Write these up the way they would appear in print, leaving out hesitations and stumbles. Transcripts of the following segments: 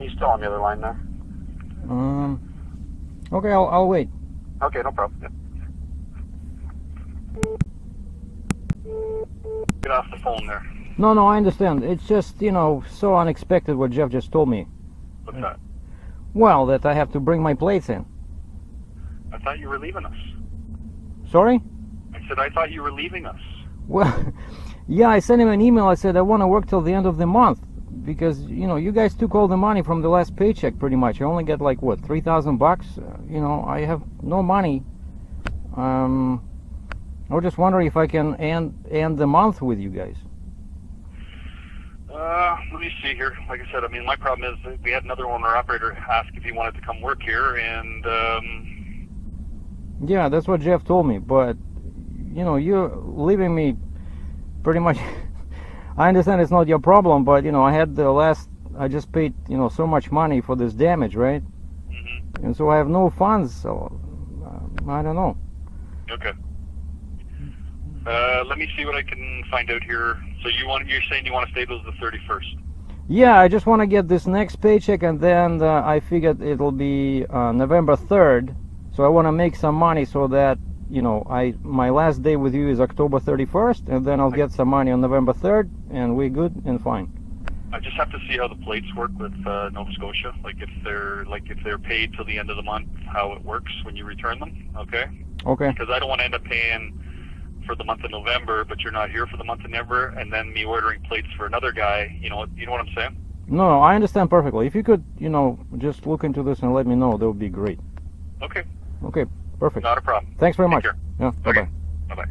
He's still on the other line there. Okay, I'll wait. Okay, no problem. Yeah. Get off the phone there. No, I understand. It's just, so unexpected what Jeff just told me. What's that? Well, that I have to bring my plates in. I thought you were leaving us. Sorry? I said, I thought you were leaving us. Well, yeah, I sent him an email. I said I want to work till the end of the month because, you guys took all the money from the last paycheck pretty much. I only get like, what, $3,000? I have no money. I was just wondering if I can end the month with you guys. Let me see here. Like I said, my problem is that we had another owner-operator ask if he wanted to come work here, and, Yeah, that's what Jeff told me, but, you're leaving me pretty much. I understand it's not your problem, but, I just paid, so much money for this damage, right? Mm-hmm. And so I have no funds, so I don't know. Okay. Let me see what I can find out here. So you're saying you want to stay till the 31st? Yeah, I just want to get this next paycheck, and then I figured it'll be November 3rd. So I want to make some money so that, my last day with you is October 31st, and then I'll get some money on November 3rd, and we're good and fine. I just have to see how the plates work with Nova Scotia. Like if they're paid till the end of the month, how it works when you return them. Okay. Okay. Because I don't want to end up paying for the month of November, but you're not here for the month of November, and then me ordering plates for another guy. You know what I'm saying? No, I understand perfectly. If you could, just look into this and let me know, that would be great. Okay. Okay, perfect. Not a problem. Thanks very much. Take care. Yeah, bye-bye. Okay. Bye-bye.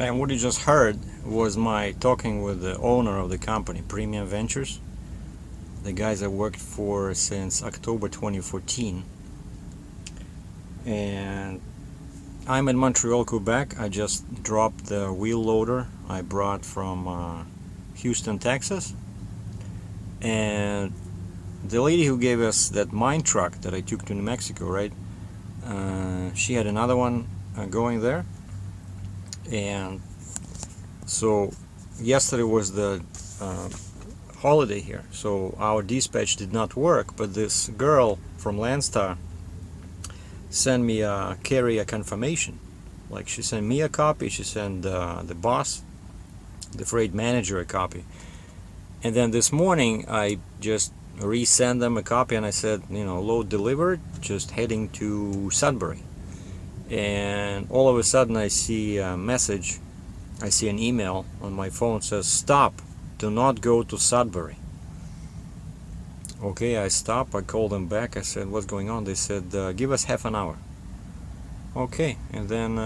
And what you just heard was my talking with the owner of the company, Premium Ventures. The guys I worked for since October 2014. And I'm in Montreal, Quebec. I just dropped the wheel loader I brought from Houston, Texas. And the lady who gave us that mine truck that I took to New Mexico, right? She had another one going there. And so yesterday was the holiday here, so our dispatch did not work, but this girl from Landstar sent me a carrier confirmation. Like, she sent me a copy, she sent the boss, the freight manager, a copy, and then this morning I just resend them a copy, and I said, load delivered, just heading to Sudbury. And all of a sudden I see a message, I see an email on my phone, says, stop, do not go to Sudbury. Okay, I stopped, I called them back, I said, what's going on? They said, give us half an hour. Okay, and then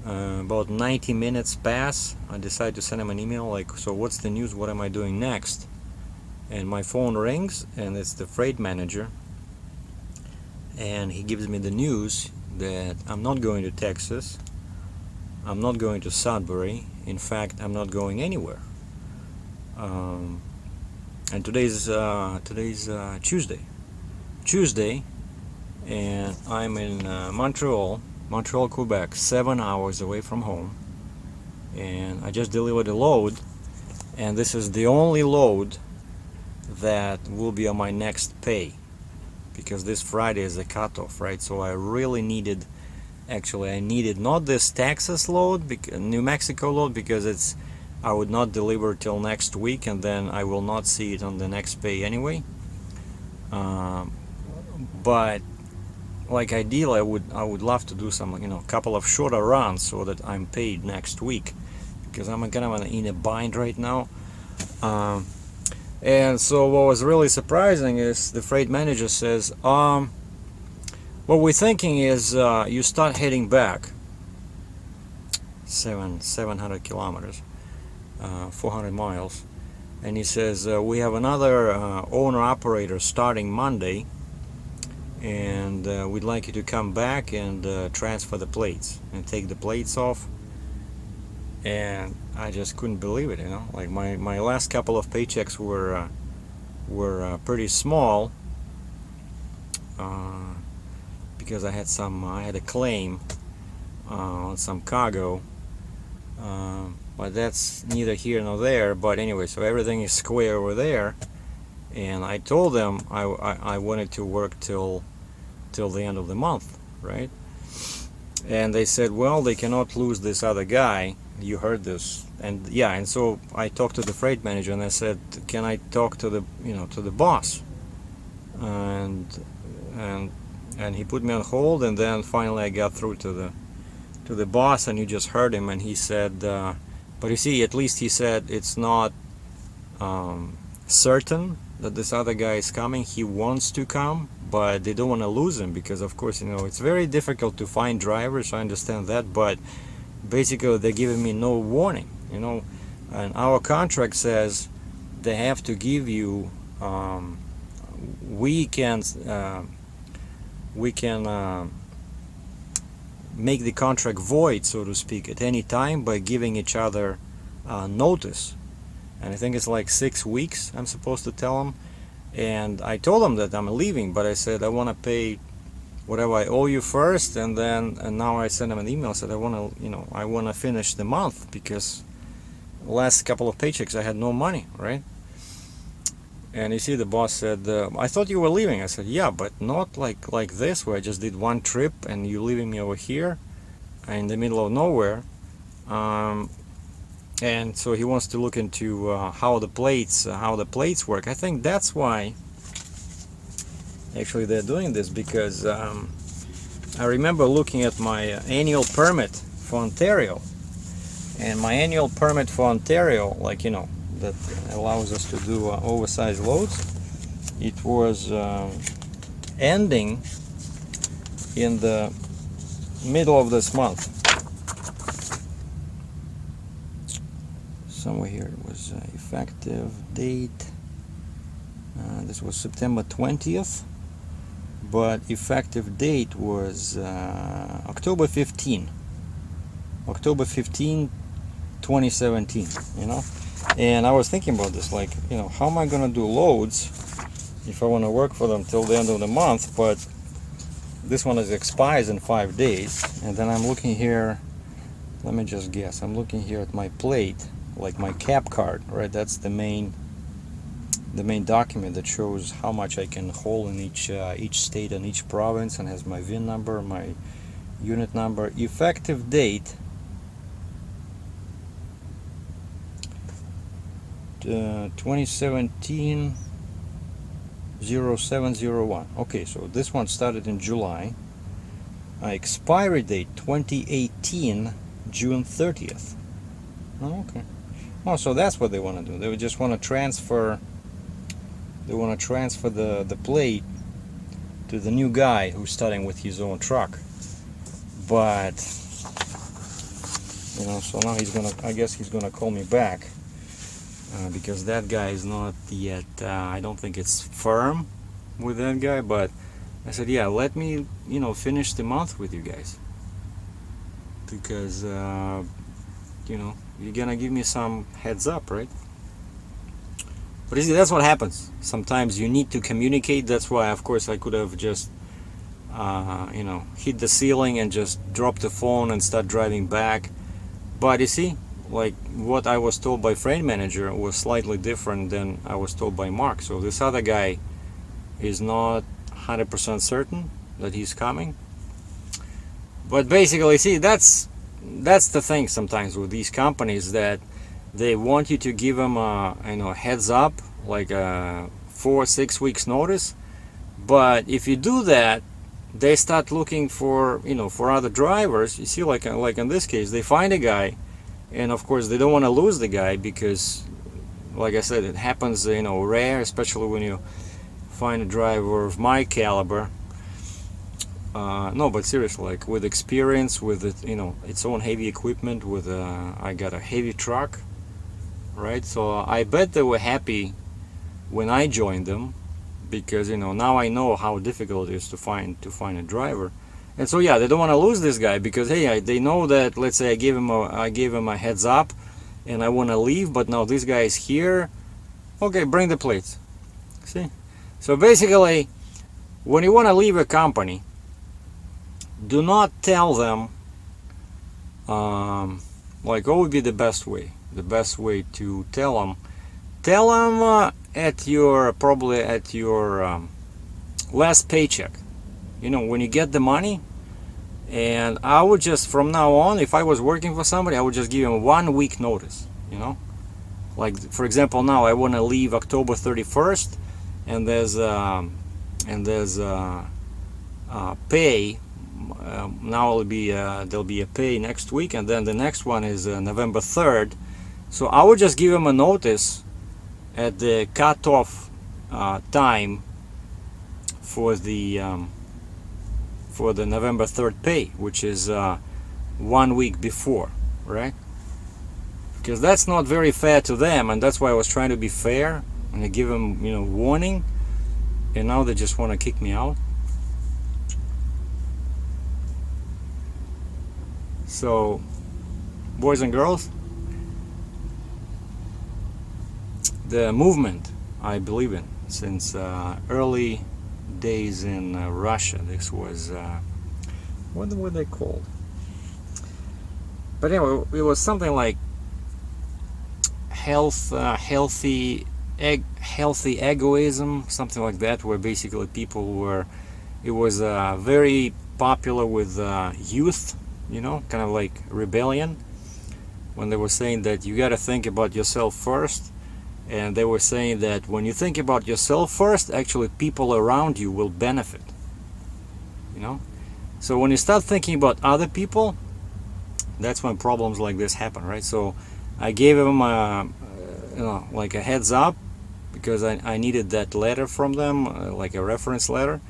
about 90 minutes pass, I decided to send him an email like, so what's the news, what am I doing next? And my phone rings, and it's the freight manager, and he gives me the news that I'm not going to Texas, I'm not going to Sudbury, in fact I'm not going anywhere. And today's Tuesday, and I'm in Montreal, Quebec, 7 hours away from home, and I just delivered a load, and this is the only load that will be on my next pay, because this Friday is the cutoff, right? So I really needed, I needed not this Texas load, New Mexico load, because I would not deliver till next week, and then I will not see it on the next pay anyway. But like ideally, I would love to do some, couple of shorter runs so that I'm paid next week, because I'm kind of in a bind right now. And so what was really surprising is the freight manager says, what we're thinking is you start heading back 700 kilometers, 400 miles, and he says we have another owner-operator starting Monday, and we'd like you to come back and transfer the plates and take the plates off. And I just couldn't believe it, like my last couple of paychecks were pretty small, because I had a claim on some cargo, but that's neither here nor there. But anyway, so everything is square over there, and I told them I wanted to work till the end of the month, right? And they said, well, they cannot lose this other guy. You heard this. And yeah, and so I talked to the freight manager and I said, can I talk to the to the boss? And he put me on hold, and then finally I got through to the boss, and you just heard him, and he said, but you see, at least he said it's not certain that this other guy is coming. He wants to come, but they don't want to lose him because, of course, it's very difficult to find drivers. I understand that, but basically they're giving me no warning, and our contract says they have to give you, we can make the contract void, so to speak, at any time by giving each other notice. And I think it's like 6 weeks I'm supposed to tell them. And I told them that I'm leaving, but I said I want to pay whatever I owe you first, and now I sent them an email, said I want to finish the month, because last couple of paychecks I had no money, right? And you see, the boss said, I thought you were leaving. I said, yeah, but not like this, where I just did one trip and you leaving me over here in the middle of nowhere. And so he wants to look into how the plates work. I think that's why actually they're doing this, because I remember looking at my annual permit for Ontario, and my annual permit for Ontario, that allows us to do oversized loads, it was ending in the middle of this month. Somewhere here it was effective date. This was September 20th, but effective date was October 15, 2017. And I was thinking about this, how am I gonna do loads if I want to work for them till the end of the month? But this one expires in 5 days, and then I'm looking here. Let me just guess. I'm looking here at my plate, like my cap card, right? That's the main document that shows how much I can haul in each state and each province, and has my VIN number, my unit number. Effective date 2017 0701. Okay, so this one started in July. Expiry date 2018 June 30th. Oh, okay. Oh, so that's what they want to do. They would just want to transfer. They want to transfer the plate to the new guy who's starting with his own truck. But so now I guess he's gonna call me back, because that guy is not yet. I don't think it's firm with that guy. But I said, yeah, let me finish the month with you guys, because you're gonna give me some heads up, right? But you see, that's what happens. Sometimes you need to communicate. That's why, of course, I could have just hit the ceiling and just drop the phone and start driving back. But you see, like what I was told by freight manager was slightly different than I was told by Mark. So this other guy is not 100% certain that he's coming. But basically, see, that's the thing sometimes with these companies, that they want you to give them a heads up, like 4 or 6 weeks notice. But if you do that, they start looking for for other drivers. You see, like in this case, they find a guy, and of course they don't want to lose the guy, because, like I said, it happens rare, especially when you find a driver of my caliber. No, but seriously, like with experience, with it, its own heavy equipment, with I got a heavy truck, right? So I bet they were happy when I joined them, because now I know how difficult it is to find a driver. And so yeah, they don't want to lose this guy, because hey, they know that, let's say I gave him a heads up and I want to leave, but now this guy is here. Okay, bring the plates. See? So basically, when you want to leave a company, do not tell them, what would be the best way? The best way to tell them, at your last paycheck. You know, when you get the money. And I would just, from now on, if I was working for somebody, I would just give them 1 week notice, you know. Like, for example, now I want to leave October 31st, and there's pay. Now there'll be a pay next week, and then the next one is November 3rd. So I would just give them a notice at the cutoff time for the November 3rd pay, which is 1 week before, right? Because that's not very fair to them, and that's why I was trying to be fair and I give them, you know, warning, and now they just want to kick me out. So, boys and girls, the movement I believe in since early days in Russia. This was what were they called? But anyway, it was something like healthy egoism, something like that, where basically people were. It was very popular with youth, you know, kind of like rebellion, when they were saying that you got to think about yourself first. And they were saying that when you think about yourself first, actually people around you will benefit, you know. So when you start thinking about other people, that's when problems like this happen, right? So I gave them you know, like a heads up, because I needed that letter from them, like a reference letter.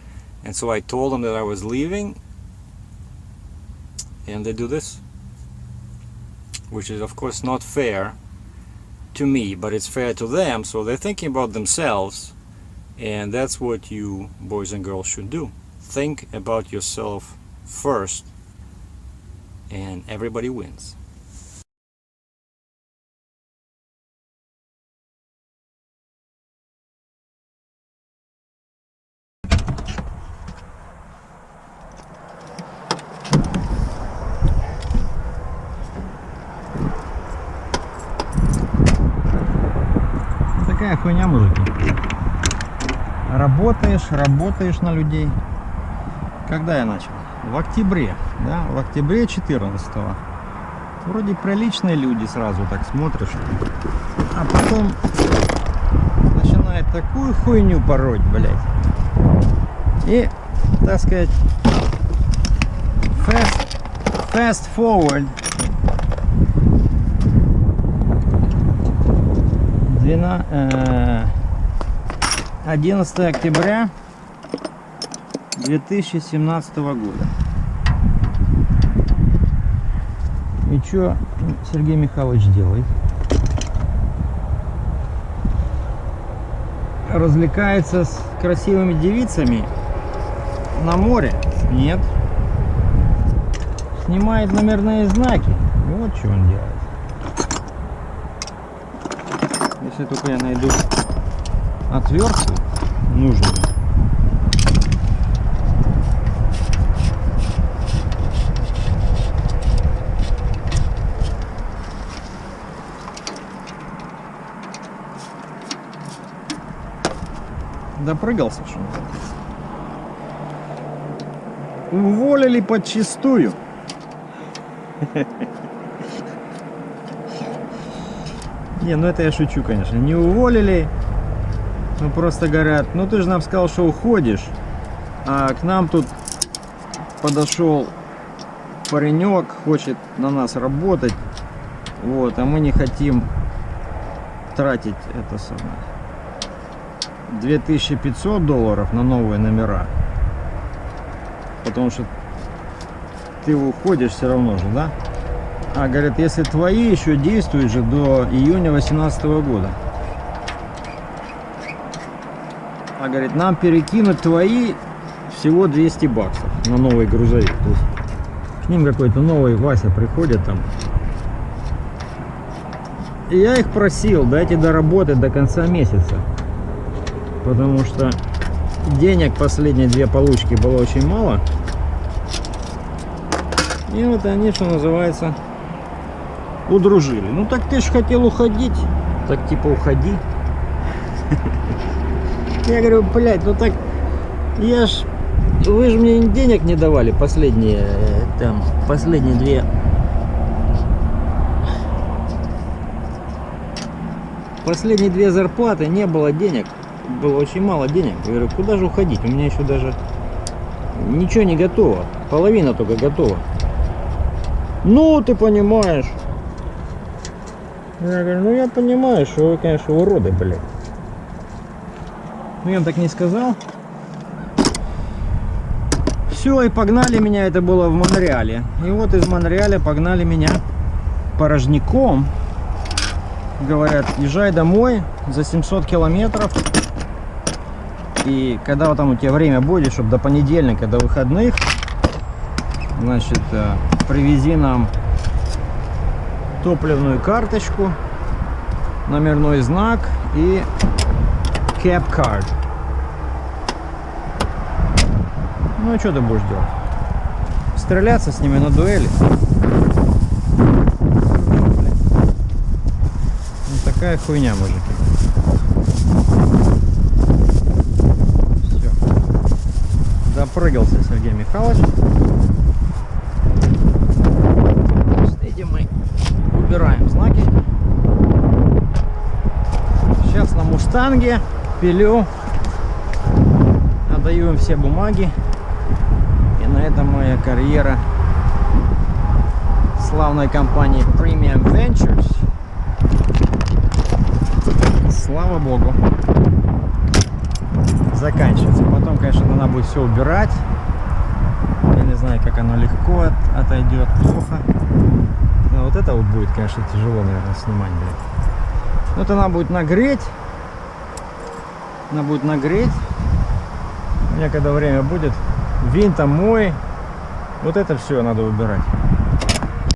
And so I told them that I was leaving, and they do this, which is of course not fair to me, but it's fair to them. So they're thinking about themselves, and that's what you boys and girls should do. Think about yourself first, and everybody wins. Такая хуйня, мужики. Работаешь на людей. Когда я начал? В октябре, да, в октябре 14-го. Вроде приличные люди, сразу так смотришь. А потом начинает такую хуйню пороть, блядь. И, так сказать, fast forward. 11 октября 2017 года. И что Сергей Михайлович делает? Развлекается с красивыми девицами на море? Нет. Снимает номерные знаки. Вот что он делает. Если только я найду отвертку нужную. Допрыгался, что ли? Уволили подчистую. Не, ну это я шучу, конечно. Не уволили. Ну просто говорят, ну ты же нам сказал, что уходишь. А к нам тут подошел паренек, хочет на нас работать. Вот, а мы не хотим тратить это самое $2500 на новые номера. Потому что ты уходишь все равно же, да? А говорят, если твои еще действуют же до июня 2018 года. А говорит, нам перекинуть твои всего $200 на новый грузовик. То есть к ним какой-то новый Вася приходит там. И я их просил, дайте доработать до конца месяца. Потому что денег последние две получки было очень мало. И вот они, что называется, удружили. Ну так ты ж хотел уходить. Так типа уходи. Я говорю, блядь, ну так, вы же мне денег не давали последние две. Последние две зарплаты не было денег. Было очень мало денег. Я говорю, куда же уходить? У меня еще даже ничего не готово. Половина только готова. Ну, ты понимаешь. Я говорю, ну я понимаю, что вы, конечно, уроды, блядь. Ну я им так не сказал. Все, и погнали меня, это было в Монреале. И вот из Монреаля погнали меня порожняком. Говорят, езжай домой за 700 километров. И когда вот там у тебя время будет, чтобы до понедельника, до выходных, значит, привези нам топливную карточку, номерной знак и cap card. Ну, что ты будешь делать? Стреляться с ними на дуэли? Ну, такая хуйня, мужики. Все. Допрыгался Сергей Михайлович. Следим мы. Убираем знаки. Сейчас на Мустанге пилю. Отдаю им все бумаги. И на этом моя карьера славной компании Premium Ventures, слава богу, заканчивается. Потом, конечно, надо будет все убирать. Я не знаю, как оно легко отойдет, плохо. Но вот это вот будет, конечно, тяжело, наверное, снимать, блядь. Но это надо будет нагреть. Надо будет нагреть. У меня когда время будет, винт мой, вот это все надо убирать.